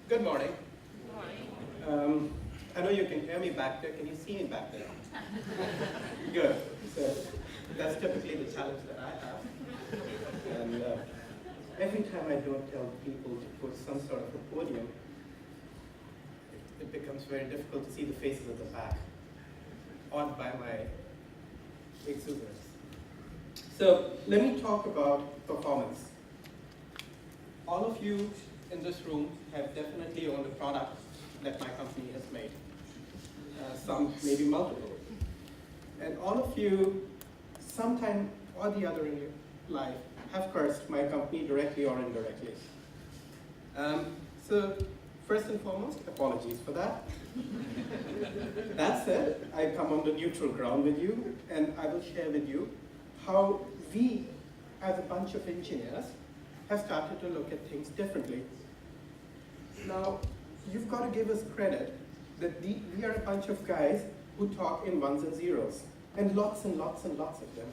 Good morning. I know you can hear me back there. Can you see me back there? Good. So that's typically the challenge that I have. And every time I don't tell people to put some sort of a podium, it becomes very difficult to see the faces at the back, awed by my exuberance. So let me talk about performance. All of you in this room have definitely owned a product that my company has made. Some, maybe multiple. And all of you, sometime or the other in your life, have cursed my company directly or indirectly. So first and foremost, apologies for that. That said, I come on the neutral ground with you, and I will share with you how we, as a bunch of engineers, have started to look at things differently. Now, you've got to give us credit that we are a bunch of guys who talk in ones and zeros, and lots and lots and lots of them.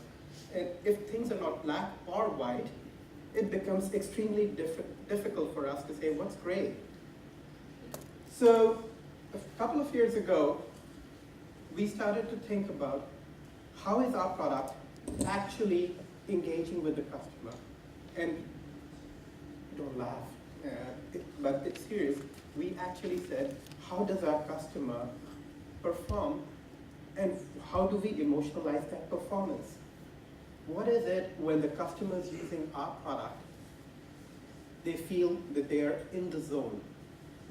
And if things are not black or white, it becomes extremely difficult for us to say what's gray. So a couple of years ago, we started to think about how is our product actually engaging with the customer. And don't laugh, but it's serious. We actually said, how does our customer perform, and how do we emotionalize that performance? What is it when the customer is using our product, they feel that they are in the zone,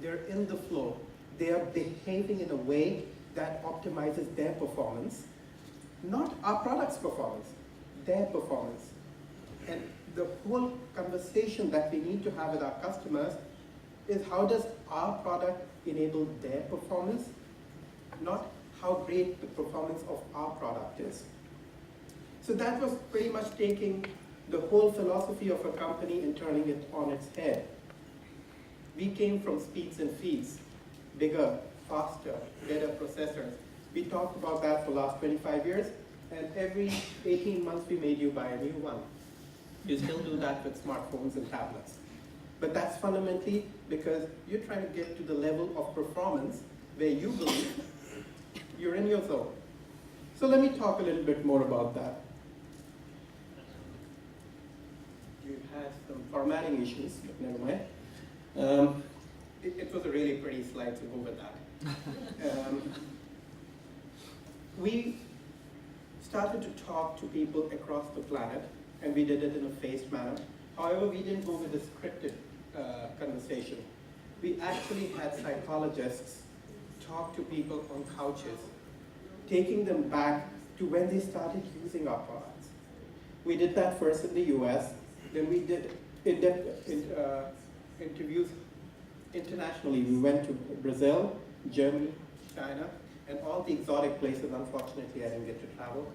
they're in the flow, they are behaving in a way that optimizes their performance, not our product's performance, their performance. And the whole conversation that we need to have with our customers is how does our product enable their performance, not how great the performance of our product is. So that was pretty much taking the whole philosophy of a company and turning it on its head. We came from speeds and feeds, bigger, faster, better processors. We talked about that for the last 25 years, and every 18 months we made you buy a new one. You still do that with smartphones and tablets. But that's fundamentally because you're trying to get to the level of performance where you believe you're in your zone. So let me talk a little bit more about that. You had some formatting issues, but never mind. It was a really pretty slide, so go with that. We started to talk to people across the planet, and we did it in a phased manner. However, we didn't go with a scripted conversation. We actually had psychologists talk to people on couches, taking them back to when they started using our products. We did that first in the US, then we did interviews internationally. We went to Brazil, Germany, China, and all the exotic places. Unfortunately, I didn't get to travel.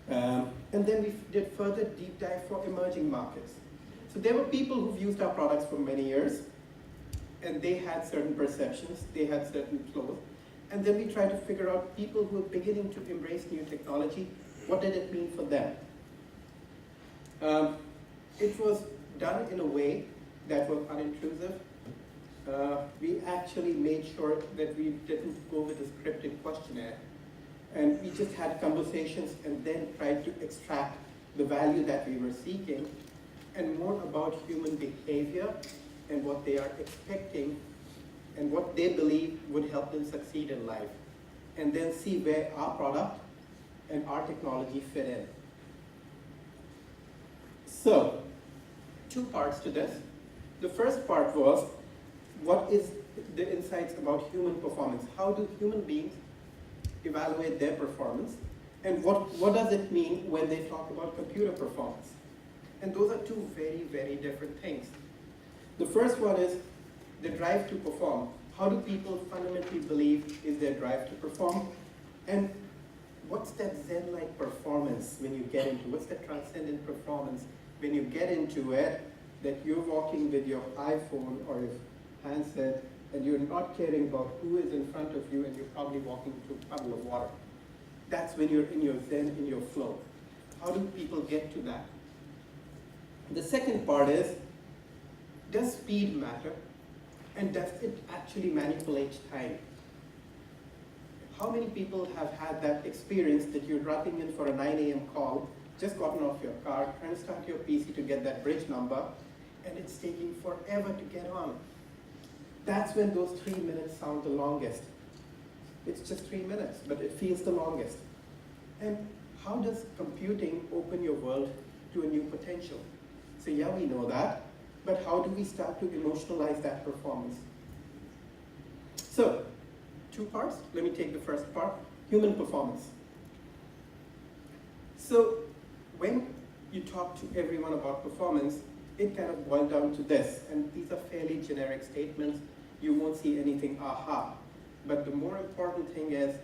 And then we did further deep dive for emerging markets. So there were people who've used our products for many years, and they had certain perceptions, they had certain flows. And then we tried to figure out people who were beginning to embrace new technology, what did it mean for them? It was done in a way that was unintrusive. We actually made sure that we didn't go with a scripted questionnaire. And we just had conversations and then tried to extract the value that we were seeking and more about human behavior and what they are expecting and what they believe would help them succeed in life. And then see where our product and our technology fit in. So, two parts to this. The first part was, what is the insights about human performance? How do human beings evaluate their performance? And what does it mean when they talk about computer performance? And those are two very, very different things. The first one is the drive to perform. How do people fundamentally believe is their drive to perform? And what's that Zen-like performance when you get into, what's that transcendent performance when you get into it, that you're walking with your iPhone or your handset and you're not caring about who is in front of you and you're probably walking through a puddle of water. That's when you're in your Zen, in your flow. How do people get to that? The second part is, does speed matter? And does it actually manipulate time? How many people have had that experience that you're dropping in for a 9 a.m. call, just gotten off your car, trying to start your PC to get that bridge number, and it's taking forever to get on? That's when those 3 minutes sound the longest. It's just 3 minutes, but it feels the longest. And how does computing open your world to a new potential? So yeah, we know that, but how do we start to emotionalize that performance? So, 2 parts. Let me take the first part, human performance. So, when you talk to everyone about performance, it kind of boils down to this, and these are fairly generic statements. You won't see anything aha. But the more important thing is,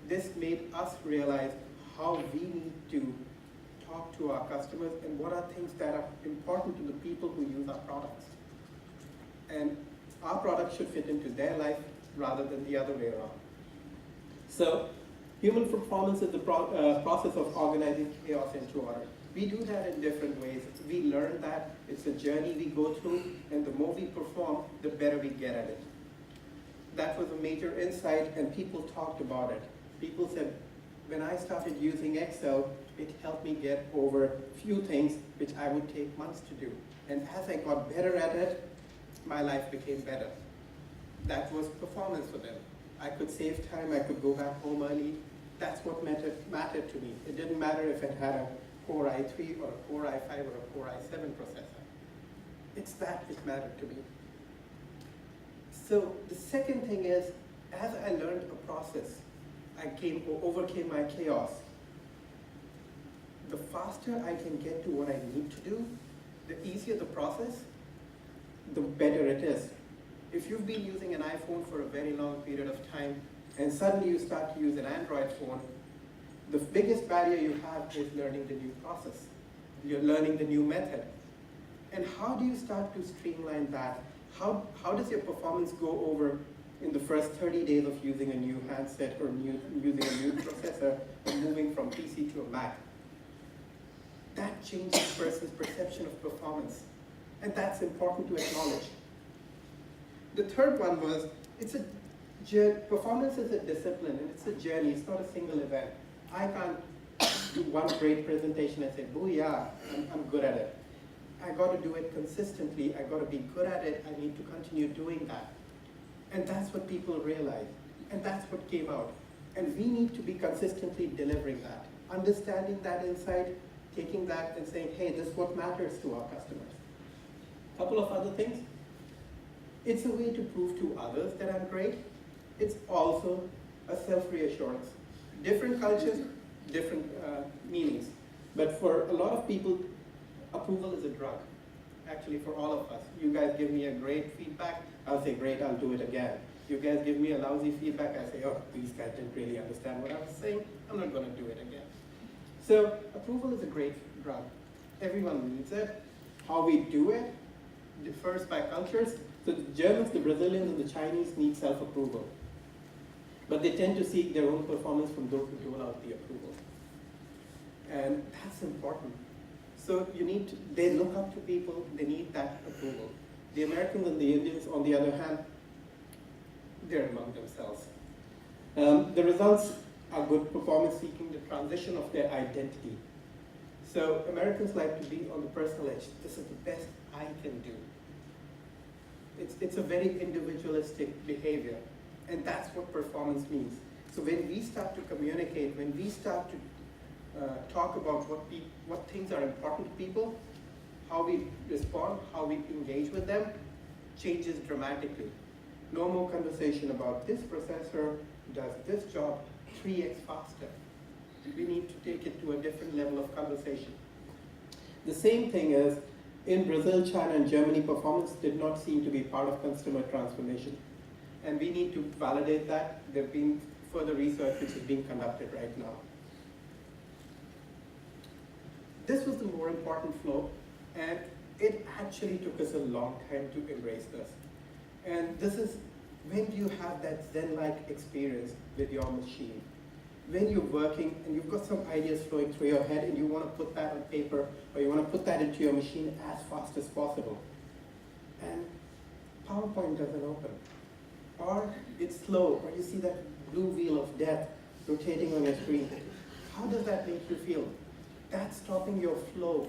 this made us realize how we need to talk to our customers and what are things that are important to the people who use our products. And our product should fit into their life rather than the other way around. So, human performance is the process of organizing chaos into order. We do that in different ways. We learn that it's a journey we go through, and the more we perform, the better we get at it. That was a major insight, and people talked about it. People said, when I started using Excel, it helped me get over a few things which I would take months to do. And as I got better at it, my life became better. That was performance for them. I could save time, I could go back home early. That's what mattered to me. It didn't matter if it had a Core i3 or a Core i5 or a Core i7 processor. It's that which mattered to me. So the second thing is, as I learned a process, I overcame my chaos. The faster I can get to what I need to do, the easier the process, the better it is. If you've been using an iPhone for a very long period of time, and suddenly you start to use an Android phone, the biggest barrier you have is learning the new process. You're learning the new method. And how do you start to streamline that? How does your performance go over in the first 30 days of using a new handset or using a new processor and moving from PC to a Mac? That changes a person's perception of performance. And that's important to acknowledge. The third one was, performance is a discipline, and it's a journey. It's not a single event. I can't do one great presentation and say, booyah, I'm good at it. I got to do it consistently. I got to be good at it. I need to continue doing that. And that's what people realize. And that's what came out. And we need to be consistently delivering that. Understanding that insight, taking that and saying, hey, this is what matters to our customers. A couple of other things. It's a way to prove to others that I'm great. It's also a self-reassurance. Different cultures, different meanings. But for a lot of people, approval is a drug. Actually, for all of us. You guys give me a great feedback, I'll say, great, I'll do it again. You guys give me a lousy feedback, I say, oh, these guys didn't really understand what I was saying, I'm not going to do it again. So, approval is a great drug. Everyone needs it. How we do it differs by cultures. So the Germans, the Brazilians, and the Chinese need self-approval. But they tend to seek their own performance from those who dole out the approval. And that's important. So they look up to people, they need that approval. The Americans and the Indians, on the other hand, they're among themselves. The results are good performance seeking, the transition of their identity. So Americans like to be on the personal edge. This is the best I can do. It's a very individualistic behavior, and that's what performance means. So when we start to communicate, when we start to talk about what things are important to people, how we respond, how we engage with them, changes dramatically. No more conversation about this processor does this job 3x faster. We need to take it to a different level of conversation. The same thing is, in Brazil, China, and Germany, performance did not seem to be part of customer transformation. And we need to validate that. There have been further research which is being conducted right now. This was the more important flow, and it actually took us a long time to embrace this. And this is when you have that Zen-like experience with your machine. When you're working and you've got some ideas flowing through your head and you want to put that on paper or you want to put that into your machine as fast as possible. And PowerPoint doesn't open, or it's slow, or you see that blue wheel of death rotating on your screen. How does that make you feel? That's stopping your flow.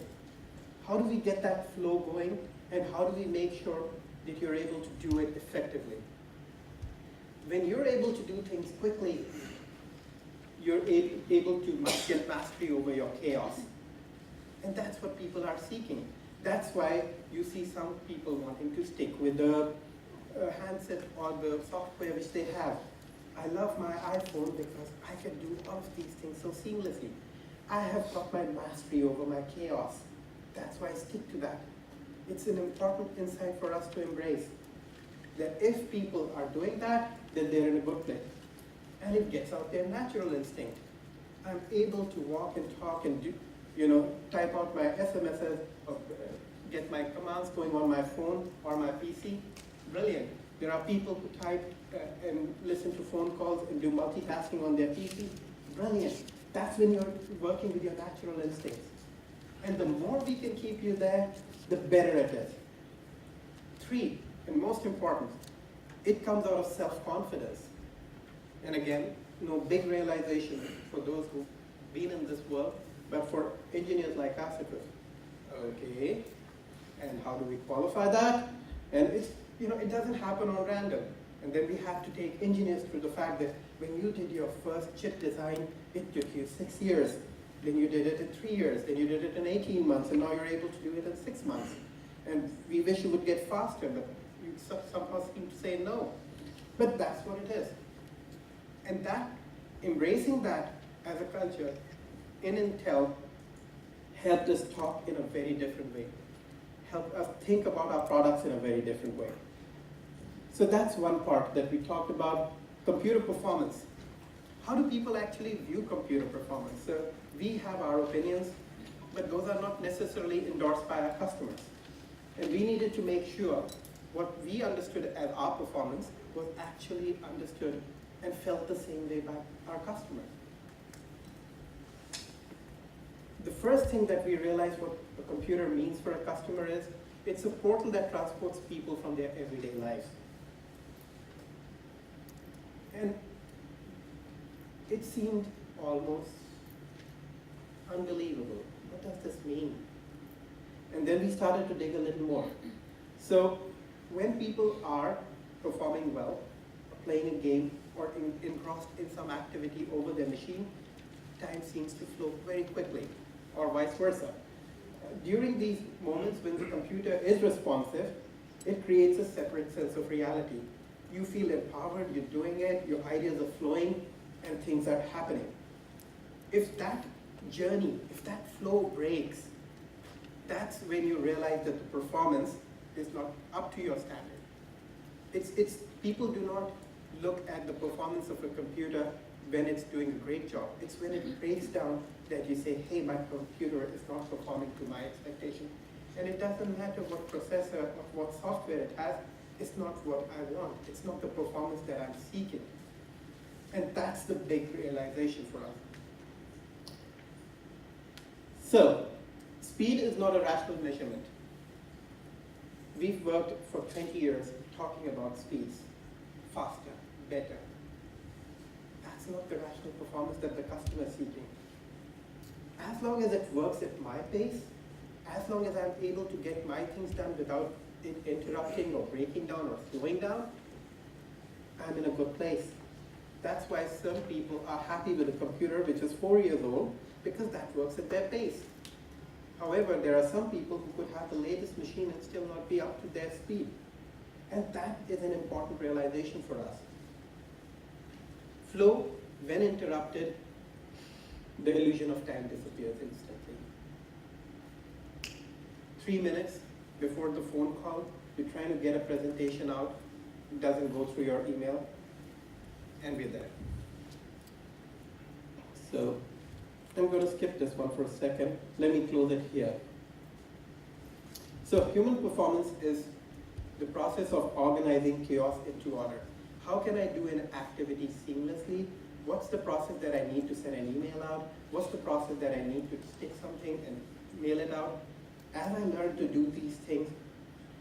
How do we get that flow going, and how do we make sure that you're able to do it effectively? When you're able to do things quickly, you're able to get mastery over your chaos. And that's what people are seeking. That's why you see some people wanting to stick with the handset or the software which they have. I love my iPhone because I can do all of these things so seamlessly. I have got my mastery over my chaos. That's why I stick to that. It's an important insight for us to embrace. That if people are doing that, then they're in a good place. And it gets out their natural instinct. I'm able to walk and talk and do, type out my SMSs, or get my commands going on my phone or my PC. Brilliant. There are people who type and listen to phone calls and do multitasking on their PC. Brilliant. That's when you're working with your natural instincts. And the more we can keep you there, the better it is. 3, and most important, it comes out of self-confidence. And again, big realization for those who've been in this world, but for engineers like us, it was, okay, and how do we qualify that? And it's, it doesn't happen on random. And then we have to take engineers through the fact that when you did your first chip design, it took you 6 years. Then you did it in 3 years, then you did it in 18 months, and now you're able to do it in 6 months. And we wish it would get faster, but you somehow seem to say no. But that's what it is. And that, embracing that as a culture in Intel helped us talk in a very different way, helped us think about our products in a very different way. So that's one part that we talked about, computer performance. How do people actually view computer performance? So we have our opinions, but those are not necessarily endorsed by our customers. And we needed to make sure what we understood as our performance was actually understood and felt the same way by our customers. The first thing that we realized what a computer means for a customer is, it's a portal that transports people from their everyday lives. And it seemed almost unbelievable. What does this mean? And then we started to dig a little more. So when people are performing well, or playing a game, or engrossed in some activity over their machine, time seems to flow very quickly, or vice versa. During these moments when the computer is responsive, it creates a separate sense of reality. You feel empowered, you're doing it, your ideas are flowing, and things are happening. If that journey, if that flow breaks, that's when you realize that the performance is not up to your standard. People do not look at the performance of a computer when it's doing a great job. It's when it breaks down that you say, hey, my computer is not performing to my expectation. And it doesn't matter what processor or what software it has, it's not what I want. It's not the performance that I'm seeking. And that's the big realization for us. So, speed is not a rational measurement. We've worked for 20 years talking about speeds, faster, better. That's not the rational performance that the customer is seeking. As long as it works at my pace, as long as I'm able to get my things done without it interrupting or breaking down or slowing down, I'm in a good place. That's why some people are happy with a computer which is 4 years old, because that works at their pace. However, there are some people who could have the latest machine and still not be up to their speed. And that is an important realization for us. Flow, when interrupted, the illusion of time disappears instantly. 3 minutes before the phone call, you're trying to get a presentation out, it doesn't go through your email, and we're there. So I'm going to skip this one for a second. Let me close it here. So human performance is the process of organizing chaos into order. How can I do an activity seamlessly? What's the process that I need to send an email out? What's the process that I need to stick something and mail it out? As I learn to do these things,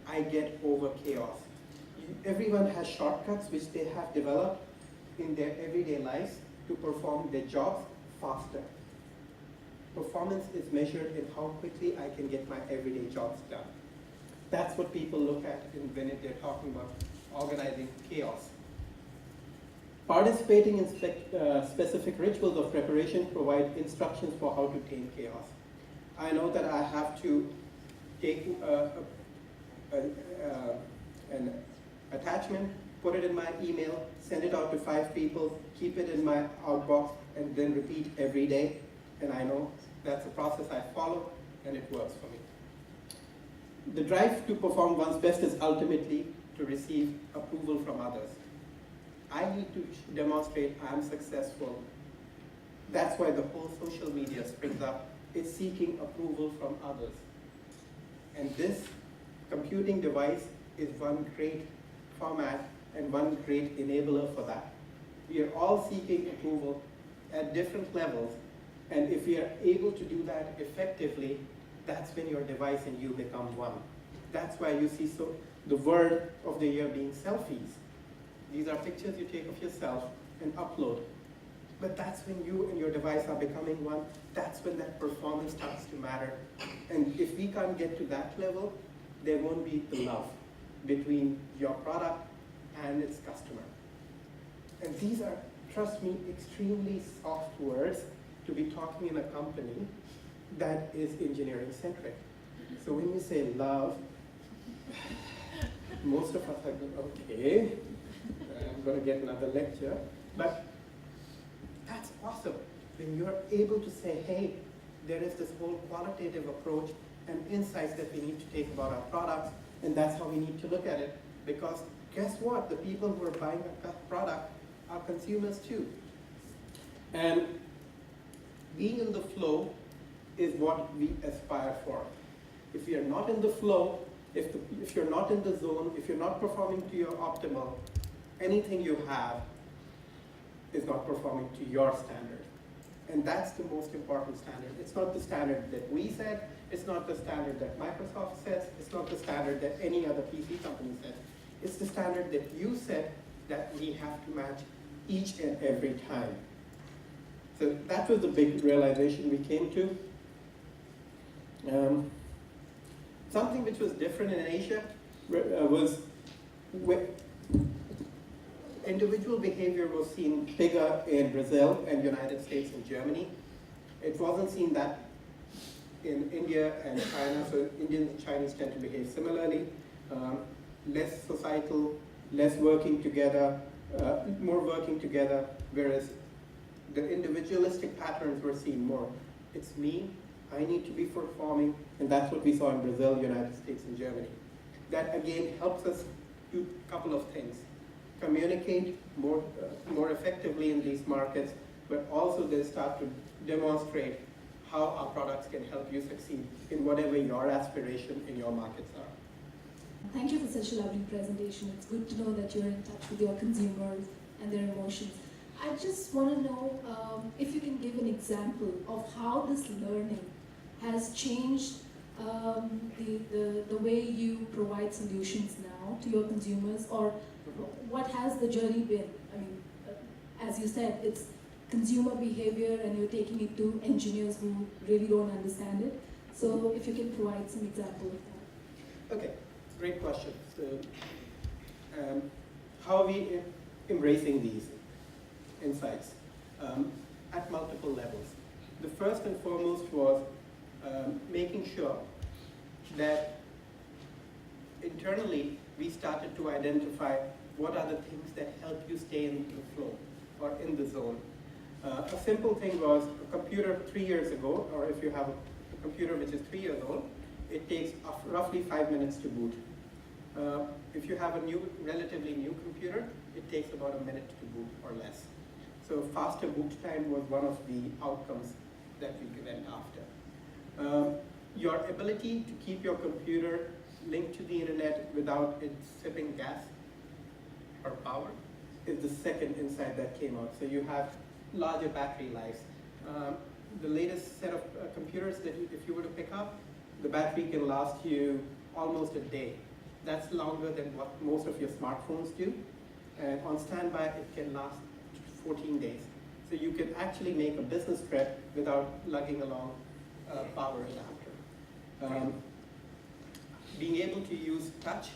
I get over chaos. Everyone has shortcuts which they have developed in their everyday lives to perform their jobs faster. Performance is measured in how quickly I can get my everyday jobs done. That's what people look at when they're talking about organizing chaos. Participating in specific rituals of preparation provide instructions for how to tame chaos. I know that I have to take an attachment, put it in my email, send it out to 5 people, keep it in my outbox, and then repeat every day. And I know that's a process I follow, and it works for me. The drive to perform one's best is ultimately to receive approval from others. I need to demonstrate I'm successful. That's why the whole social media springs up. It's seeking approval from others. And this computing device is one great format and one great enabler for that. We are all seeking approval at different levels, and if we are able to do that effectively, that's when your device and you become one. That's why you see the word of the year being selfies. These are pictures you take of yourself and upload. But that's when you and your device are becoming one. That's when that performance starts to matter. And if we can't get to that level, there won't be the love between your product and its customer. And these are, trust me, extremely soft words to be talking in a company that is engineering centric. So when you say love, most of us are going, okay, I'm going to get another lecture. But that's awesome. When you're able to say, hey, there is this whole qualitative approach and insights that we need to take about our products, and that's how we need to look at it. Because guess what? The people who are buying a product are consumers too. And being in the flow is what we aspire for. If you're not in the flow, if you're not in the zone, if you're not performing to your optimal, anything you have is not performing to your standard. And that's the most important standard. It's not the standard that we set, it's not the standard that Microsoft sets, it's not the standard that any other PC company sets. It's the standard that you set that we have to match each and every time. So that was the big realization we came to. Something which was different in Asia was individual behavior was seen bigger in Brazil and United States and Germany. It wasn't seen that in India and China, so Indians and Chinese tend to behave similarly. Less societal, less working together, more working together, whereas the individualistic patterns were seen more. It's me, I need to be performing, and that's what we saw in Brazil, United States, and Germany. That again helps us do a couple of things. Communicate more effectively in these markets, but also they start to demonstrate how our products can help you succeed in whatever your aspiration in your markets are. Thank you for such a lovely presentation. It's good to know that you're in touch with your consumers and their emotions. I just want to know if you can give an example of how this learning has changed the way you provide solutions now to your consumers, or what has the journey been? I mean, as you said, it's consumer behavior and you're taking it to engineers who really don't understand it. So if you can provide some example of that. Okay, great question. So, how are we embracing these insights at multiple levels? The first and foremost was making sure that internally we started to identify what are the things that help you stay in the flow or in the zone. A simple thing was a computer 3 years ago, or if you have a computer which is 3 years old, it takes roughly 5 minutes to boot. If you have a relatively new computer, it takes about a minute to boot or less. So faster boot time was one of the outcomes that we went after. Your ability to keep your computer linked to the internet without it sipping gas or power is the second insight that came out. So you have larger battery lives. The latest set of computers that if you were to pick up, the battery can last you almost a day. That's longer than what most of your smartphones do. And on standby, it can last 14 days. So you can actually make a business trip without lugging along a power adapter. Being able to use touch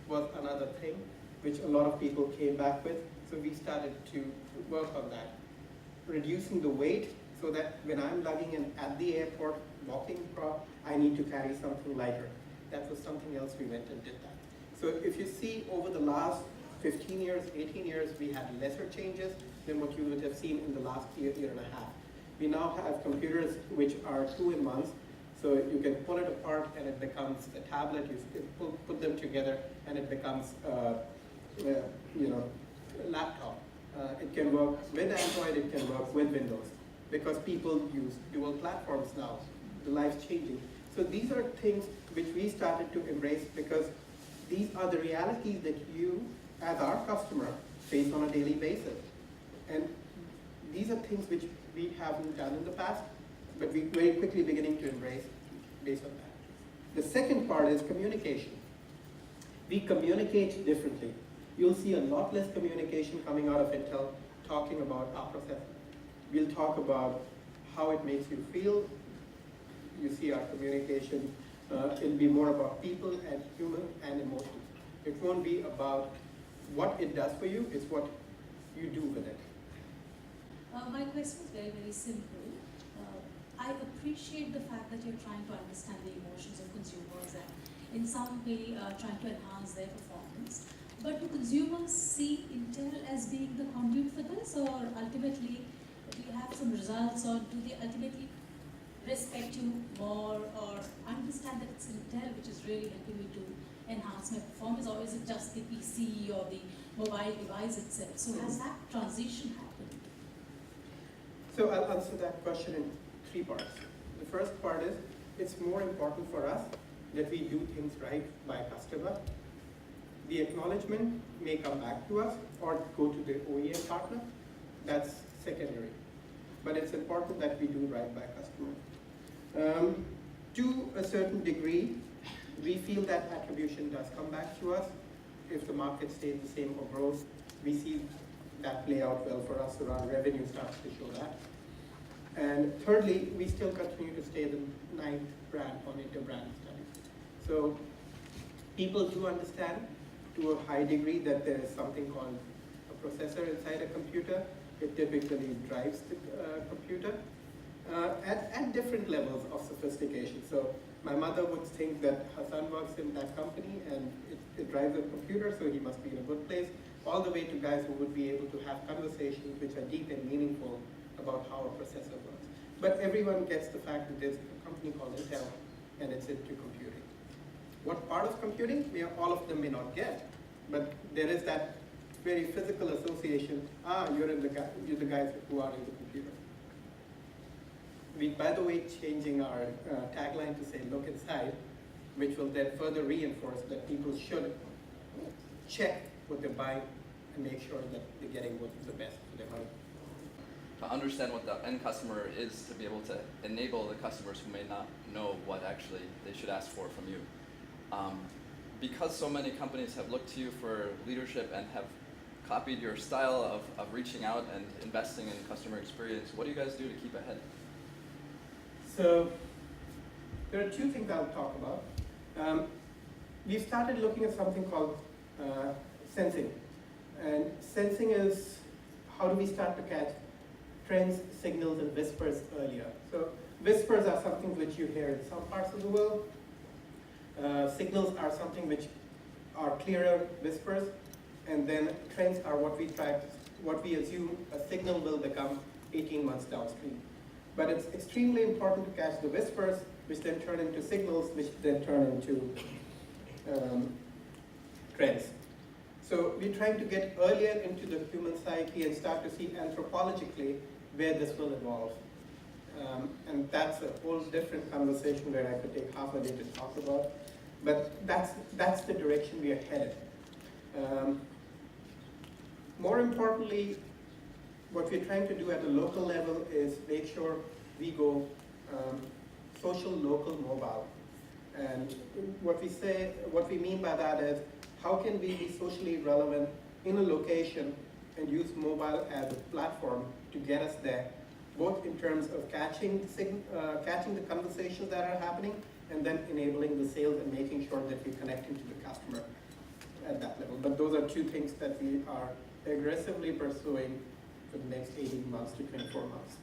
was another thing which a lot of people came back with. So we started to work on that. Reducing the weight so that when I'm lugging in at the airport, walking across, I need to carry something lighter. That was something else we went and did that. So if you see over the last 15 years, 18 years, we had lesser changes than what you would have seen in the last year and a half. We now have computers which are 2-in-1s, so you can pull it apart and it becomes a tablet. You put them together and it becomes a laptop. It can work with Android, it can work with Windows, because people use dual platforms now. The life's changing. So these are things which we started to embrace, because these are the realities that you, as our customer, face on a daily basis. And these are things which we haven't done in the past, but we're very quickly beginning to embrace based on that. The second part is communication. We communicate differently. You'll see a lot less communication coming out of Intel talking about our processor. We'll talk about how it makes you feel. You see our communication, it'll be more about people and human and emotions. It won't be about what it does for you, it's what you do with it. My question is very, very simple. I appreciate the fact that you're trying to understand the emotions of consumers and in some way trying to enhance their performance. But do consumers see Intel as being the conduit for this, or ultimately do you have some results, or do they ultimately respect you more or understand that it's Intel which is really helping me to enhance my performance, or is it just the PC or the mobile device itself? So has that transition happened? So I'll answer that question in 3 parts. The first part is, it's more important for us that we do things right by customer. The acknowledgement may come back to us or go to the OEM partner. That's secondary. But it's important that we do right by customer. To a certain degree, we feel that attribution does come back to us. If the market stays the same or grows, we see that play out well for us, so our revenue starts to show that. And thirdly, we still continue to stay the 9th brand on Interbrand studies. So people do understand to a high degree that there is something called a processor inside a computer. It typically drives the computer at different levels of sophistication. So my mother would think that her son works in that company and it drives a computer, so he must be in a good place, all the way to guys who would be able to have conversations which are deep and meaningful about how a processor works. But everyone gets the fact that there's a company called Intel and it's into computing. What part of computing? All of them may not get, but there is that very physical association. You're the guys who are in the computer. We, by the way, changing our tagline to say "look inside," which will then further reinforce that people should check what they're buying and make sure that they're getting what's the best for their money. To understand what the end customer is, to be able to enable the customers who may not know what actually they should ask for from you. Because so many companies have looked to you for leadership and have copied your style of reaching out and investing in customer experience, what do you guys do to keep ahead? So there are 2 things I'll talk about. We've started looking at something called sensing. And sensing is how do we start to catch trends, signals, and whispers earlier. So whispers are something which you hear in some parts of the world. Signals are something which are clearer whispers, and then trends are what we assume a signal will become 18 months downstream. But it's extremely important to catch the whispers, which then turn into signals, which then turn into trends. So we're trying to get earlier into the human psyche and start to see anthropologically where this will evolve. And that's a whole different conversation where I could take half a day to talk about. But that's the direction we are headed. More importantly, what we're trying to do at the local level is make sure we go social, local, mobile. And what we mean by that is, how can we be socially relevant in a location and use mobile as a platform to get us there, both in terms of catching the conversations that are happening, and then enabling the sales and making sure that we're connecting to the customer at that level. But those are two things that we are aggressively pursuing for the next 18 months to 24 months.